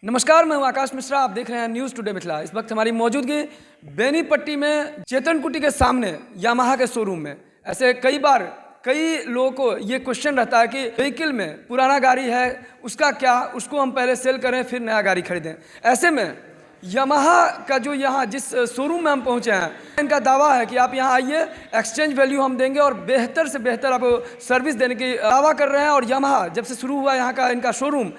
नमस्कार, मैं हूं आकाश मिश्रा। आप देख रहे हैं न्यूज़ टुडे मिथिला। इस वक्त हमारी मौजूदगी बेनीपट्टी में चेतन कुटी के सामने यामाहा के शोरूम में। ऐसे कई बार कई लोगों को ये क्वेश्चन रहता है कि व्हीकल में पुराना गाड़ी है, उसका क्या, उसको हम पहले सेल करें फिर नया गाड़ी खरीदें। ऐसे में यामाहा का जो यहाँ जिस शोरूम में हम पहुँचे हैं, इनका दावा है कि आप यहाँ आइए, एक्सचेंज वैल्यू हम देंगे और बेहतर से बेहतर आपको सर्विस देने की दावा कर रहे हैं। और यामाहा जब से शुरू हुआ यहाँ का इनका शोरूम,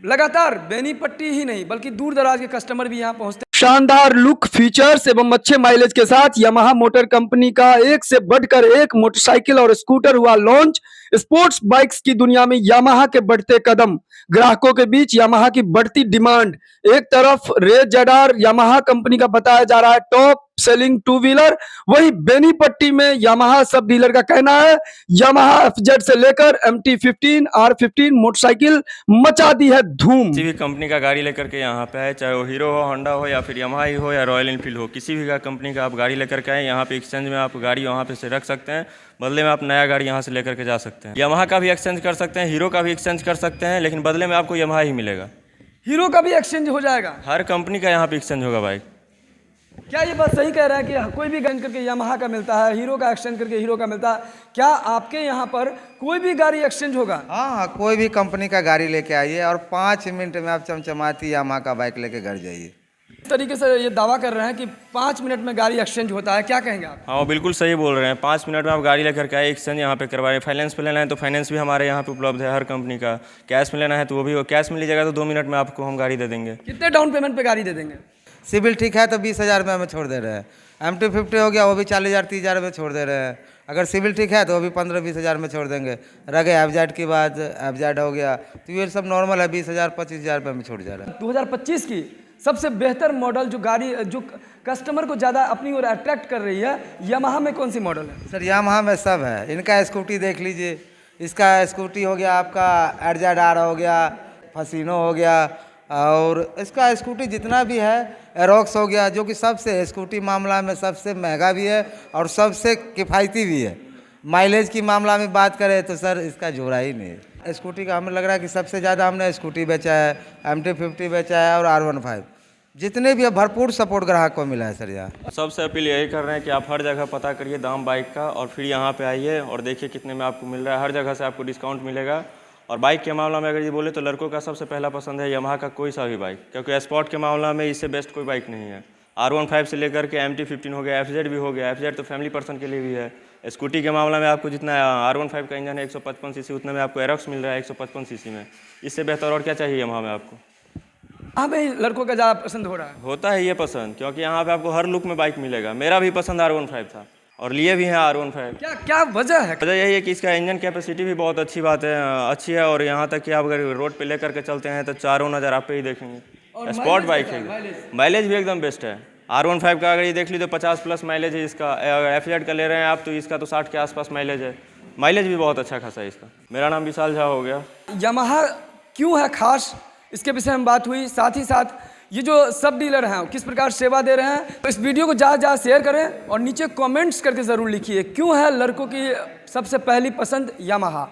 लगातार बेनीपट्टी ही नहीं बल्कि दूर दराज के कस्टमर भी यहाँ पहुँचते हैं। शानदार लुक, फीचर्स एवं अच्छे माइलेज के साथ यामाहा मोटर कंपनी का एक से बढ़कर एक मोटरसाइकिल और स्कूटर हुआ लॉन्च। स्पोर्ट्स बाइक्स की दुनिया में यामाहा के बढ़ते कदम, ग्राहकों के बीच यामाहा की बढ़ती डिमांड। एक तरफ रेज जेडआर यामाहा कंपनी का बताया जा रहा है टॉप सेलिंग टू व्हीलर, वही बेनीपट्टी में यामाहा सब डीलर का कहना है यामाहा एफजेड से लेकर MT-15 R15 मोटरसाइकिल मचा दी है धूम। किसी भी कंपनी का गाड़ी लेकर के यहाँ पे आए, चाहे वो हीरो हो, होंडा हो या फिर यामाहा ही हो या रॉयल एनफील्ड हो, किसी भी कंपनी का आप गाड़ी लेकर के आए, यहाँ पे एक्सचेंज में आप गाड़ी वहाँ पे से रख सकते हैं, बदले में आप नया गाड़ी यहाँ से लेकर के जा सकते हैं। यामाहा का भी एक्सचेंज कर सकते हैं, हीरो का भी एक्सचेंज कर सकते हैं, लेकिन बदले में आपको यामाहा ही मिलेगा। हीरो का भी एक्सचेंज हो जाएगा? हर कंपनी का यहाँ पे एक्सचेंज होगा बाइक। क्या ये बात सही कह रहे हैं कि कोई भी एक्सचेंज करके यामाहा का मिलता है, हीरो का एक्सचेंज करके हीरो का मिलता है? क्या आपके यहाँ पर कोई भी गाड़ी एक्सचेंज होगा? हाँ, कोई भी कंपनी का गाड़ी लेके आइए और 5 मिनट में आप चमचमाती यामाहा का बाइक लेके घर जाइए। इस तरीके से ये दावा कर रहे हैं कि 5 मिनट में गाड़ी एक्सचेंज होता है, क्या कहेंगे आप? हाँ, वो बिल्कुल सही बोल रहे हैं। 5 मिनट में आप गाड़ी लेकर के आए, एक्सचेंज यहाँ पे करवाए। फाइनेंस पे लेना है तो फाइनेंस भी हमारे यहाँ पे उपलब्ध है हर कंपनी का। कैश में लेना है तो वो भी कैश में लीजिएगा तो 2 मिनट में आपको हम गाड़ी दे देंगे। कितने डाउन पेमेंट पे गाड़ी दे देंगे? सिविल ठीक है तो 20,000 में हमें छोड़ दे रहे हैं। MT-50 हो गया, वो भी 40,000 30,000 में छोड़ दे रहे हैं। अगर सिविल ठीक है तो वो भी 15-20 हज़ार में छोड़ देंगे। रह गए एफजेड की बात, एफजेड हो गया तो ये सब नॉर्मल है, 20,000 25,000 में छोड़ जा रहा है। 2025 की सबसे बेहतर मॉडल जो गाड़ी जो कस्टमर को ज़्यादा अपनी ओर अट्रैक्ट कर रही है, यामाहा में कौन सी मॉडल है? सर यामाहा में सब है। इनका स्कूटी देख लीजिए, इसका स्कूटी हो गया आपका RZR हो गया, फसीनो हो गया, और इसका स्कूटी जितना भी है एरोक्स हो गया, जो कि सबसे स्कूटी मामला में सबसे महंगा भी है और सबसे किफ़ायती भी है। माइलेज की मामला में बात करें तो सर इसका जोड़ा ही नहीं है। स्कूटी का हमें लग रहा है कि सबसे ज़्यादा हमने स्कूटी बेचा है, MT-50 बेचा है और R15, जितने भी है भरपूर सपोर्ट ग्राहक को मिला है सर। यहाँ सबसे अपील यही कर रहे हैं कि आप हर जगह पता करिए दाम बाइक का और फिर यहाँ पे आइए और देखिए कितने में आपको मिल रहा है। हर जगह से आपको डिस्काउंट मिलेगा। और बाइक के मामला में अगर ये बोले तो लड़कों का सबसे पहला पसंद है यामाहा का कोई सा भी बाइक, क्योंकि स्पोर्ट के मामला में इससे बेस्ट कोई बाइक नहीं है। R15 से लेकर के MT-15 हो गया, एफजेड भी हो गया। एफजेड तो फैमिली पर्सन के लिए भी है। स्कूटी के मामला में आपको जितना R15 का इंजन है 155 सीसी, उतना में आपको एरोक्स मिल रहा है 155 सीसी में। इससे बेहतर और क्या चाहिए यामाहा में आपको? हाँ भाई, लड़कों का ज़्यादा पसंद हो रहा है। होता है ये पसंद, क्योंकि यहाँ पे आपको हर लुक में बाइक मिलेगा। मेरा भी पसंद R15 था और लिए भी हैं R15। क्या क्या वजह है? वजह यही है कि इसका इंजन कैपेसिटी भी बहुत अच्छी बात है, अच्छी है। और यहाँ तक कि आप अगर रोड पे लेकर के चलते हैं तो चारों नज़र आप पे ही देखेंगे। स्पोर्ट बाइक है, माइलेज भी एकदम बेस्ट है। R15 का अगर ये देख लीजिए 50+ माइलेज है इसका। अगर एफजेड का ले रहे हैं आप तो इसका तो 60 के आसपास माइलेज है। माइलेज भी बहुत अच्छा खासा है इसका। मेरा नाम विशाल झा हो गया। यामाहा क्यों है खास, इसके विषय में बात हुई। साथ ही साथ ये जो सब डीलर हैं किस प्रकार सेवा दे रहे हैं, तो इस वीडियो को ज़्यादा शेयर करें और नीचे कमेंट्स करके ज़रूर लिखिए क्यों है लड़कों की सबसे पहली पसंद यामाहा।